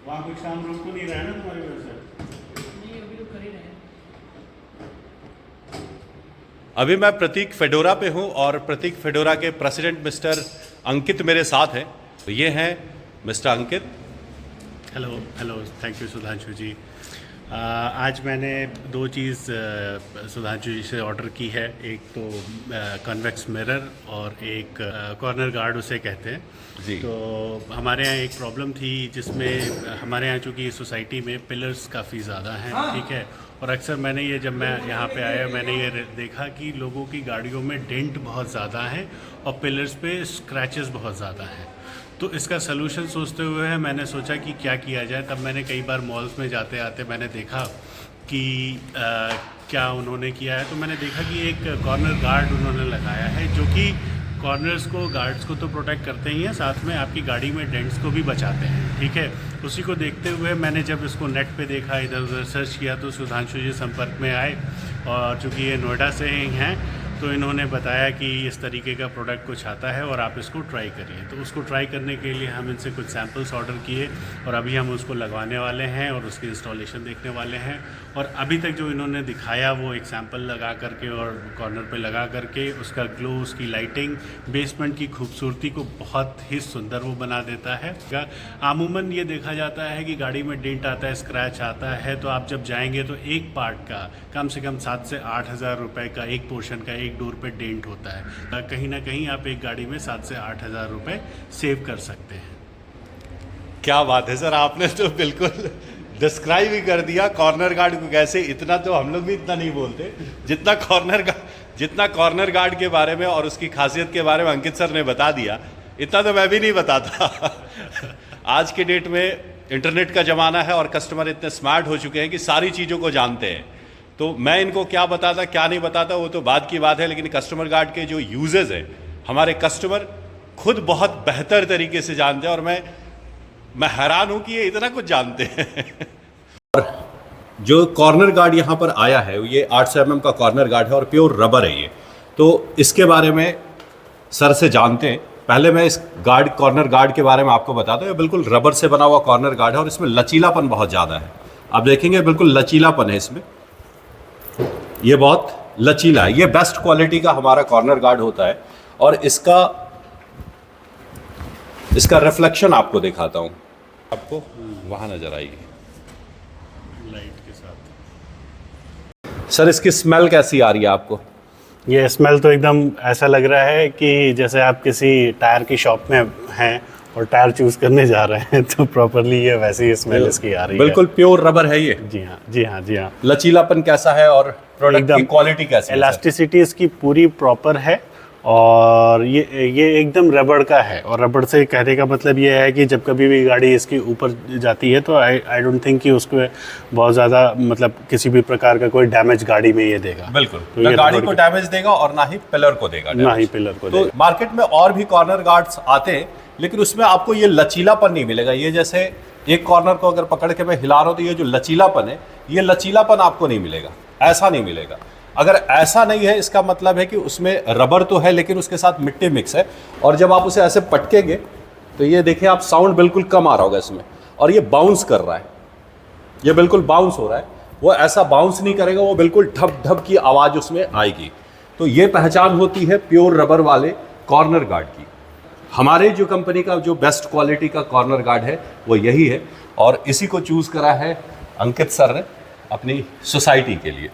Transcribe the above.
वहाँ कुछ काम रुक तो नहीं रहा है ना तुम्हारी वजह से? नहीं, अभी तो कर ही रहे हैं। अभी मैं प्रतीक फेडोरा पे हूँ और प्रतीक फेडोरा के प्रेसिडेंट मिस्टर अंकित मेरे साथ हैं। तो ये हैं mister Ankit. Hello hello, thank you Sudhanshu ji. आज मैंने दो चीज़ सुधांशु जी से ऑर्डर की है। एक तो कन्वेक्स मिरर और एक कॉर्नर गार्ड उसे कहते हैं जी। तो हमारे यहाँ एक प्रॉब्लम थी जिसमें हमारे यहाँ चूँकि सोसाइटी में पिलर्स काफ़ी ज़्यादा हैं, ठीक है, और अक्सर मैंने ये जब मैं यहाँ पे आया मैंने ये देखा कि लोगों की गाड़ियों में डेंट बहुत ज़्यादा है और पिलर्स पे स्क्रैचेस बहुत ज़्यादा हैं। तो इसका सलूशन सोचते हुए मैंने सोचा कि क्या किया जाए। तब मैंने कई बार मॉल्स में जाते आते मैंने देखा कि क्या उन्होंने किया है। तो मैंने देखा कि एक कॉर्नर गार्ड उन्होंने लगाया है जो कि कॉर्नर्स को, गार्ड्स को तो प्रोटेक्ट करते ही हैं, साथ में आपकी गाड़ी में डेंट्स को भी बचाते हैं, ठीक है। उसी को देखते हुए मैंने जब इसको नेट पे देखा, इधर उधर सर्च किया तो सुधांशु जी संपर्क में आए और चूँकि ये नोएडा से ही हैं तो इन्होंने बताया कि इस तरीके का प्रोडक्ट कुछ आता है और आप इसको ट्राई करिए। तो उसको ट्राई करने के लिए हम इनसे कुछ सैम्पल्स ऑर्डर किए और अभी हम उसको लगवाने वाले हैं और उसकी इंस्टॉलेशन देखने वाले हैं। और अभी तक जो इन्होंने दिखाया वो एक सैम्पल लगा करके और कॉर्नर पे लगा करके उसका ग्लो, उसकी लाइटिंग, बेसमेंट की खूबसूरती को बहुत ही सुंदर वो बना देता है। आमूमन ये देखा जाता है कि गाड़ी में डेंट आता है, स्क्रैच आता है, तो आप जब जाएंगे तो एक पार्ट का कम से कम 7 से 8 हज़ार रुपये का, एक पोर्शन का, एक डोर पे डेंट होता है। कहीं ना कहीं आप एक गाड़ी में 7 से 8 हज़ार रुपये सेव कर सकते हैं। क्या बात है सर, आपने तो बिल्कुल डिस्क्राइब ही कर दिया कॉर्नर गार्ड को कैसे। इतना तो हम लोग भी इतना नहीं बोलते जितना कॉर्नर गार्ड के बारे में और उसकी खासियत के बारे में अंकित सर ने बता दिया, इतना तो मैं भी नहीं बताता। आज के डेट में इंटरनेट का ज़माना है और कस्टमर इतने स्मार्ट हो चुके हैं कि सारी चीज़ों को जानते हैं। तो मैं इनको क्या बताता क्या नहीं बताता वो तो बाद की बात है, लेकिन कस्टमर गार्ड के जो यूजेस हैं हमारे कस्टमर खुद बहुत बेहतर तरीके से जानते हैं और मैं हैरान हूं कि ये इतना कुछ जानते हैं। और जो कॉर्नर गार्ड यहाँ पर आया है ये 800 mm का कॉर्नर गार्ड है और प्योर रबर है ये। तो इसके बारे में सर से जानते हैं। पहले मैं इस कॉर्नर गार्ड के बारे में आपको बताता हूँ। ये बिल्कुल रबर से बना हुआ कॉर्नर गार्ड है और इसमें लचीलापन बहुत ज़्यादा है। आप देखेंगे बिल्कुल लचीलापन है इसमें, ये बहुत लचीला है। ये बेस्ट क्वालिटी का हमारा कॉर्नर गार्ड होता है और इसका रिफ्लेक्शन आपको दिखाता हूं, आपको वहां नजर आएगी लाइट के साथ। सर इसकी स्मेल कैसी आ रही है आपको? ये स्मेल तो एकदम ऐसा लग रहा है कि जैसे आप किसी टायर की शॉप में हैं और टायर चूज करने जा रहे हैं तो प्रॉपरली ये वैसी ही स्मेल इसकी आ रही है। बिल्कुल प्योर रबर है ये। जी हाँ, जी हाँ, जी हाँ। लचीलापन कैसा है और प्रोडक्ट की क्वालिटी कैसी है? इलास्टिसिटी इसकी पूरी प्रॉपर है और ये एकदम रबड़ का है। और रबड़ से कहने का मतलब ये है कि जब कभी भी गाड़ी इसके ऊपर जाती है तो आई डोंट थिंक कि उसको बहुत ज़्यादा मतलब किसी भी प्रकार का कोई डैमेज गाड़ी में ये देगा। बिल्कुल, तो ना गाड़ी को डैमेज देगा और ना ही पिलर को देगा, ना ही पिलर को तो देगा। मार्केट में और भी कॉर्नर गार्ड्स आते हैं लेकिन उसमें आपको ये लचीलापन नहीं मिलेगा। ये जैसे एक कॉर्नर को अगर पकड़ के मैं हिला रहा हूँ तो ये जो लचीलापन है, ये लचीलापन आपको नहीं मिलेगा, ऐसा नहीं मिलेगा। अगर ऐसा नहीं है इसका मतलब है कि उसमें रबर तो है लेकिन उसके साथ मिट्टी मिक्स है। और जब आप उसे ऐसे पटकेंगे तो ये देखिए आप, साउंड बिल्कुल कम आ रहा होगा इसमें और ये बाउंस कर रहा है, ये बिल्कुल बाउंस हो रहा है। वो ऐसा बाउंस नहीं करेगा, वो बिल्कुल ढप ढप की आवाज़ उसमें आएगी। तो ये पहचान होती है प्योर रबर वाले कॉर्नर गार्ड की। हमारे जो कंपनी का जो बेस्ट क्वालिटी का कॉर्नर गार्ड है वो यही है और इसी को चूज़ करा है अंकित सर ने अपनी सोसाइटी के लिए।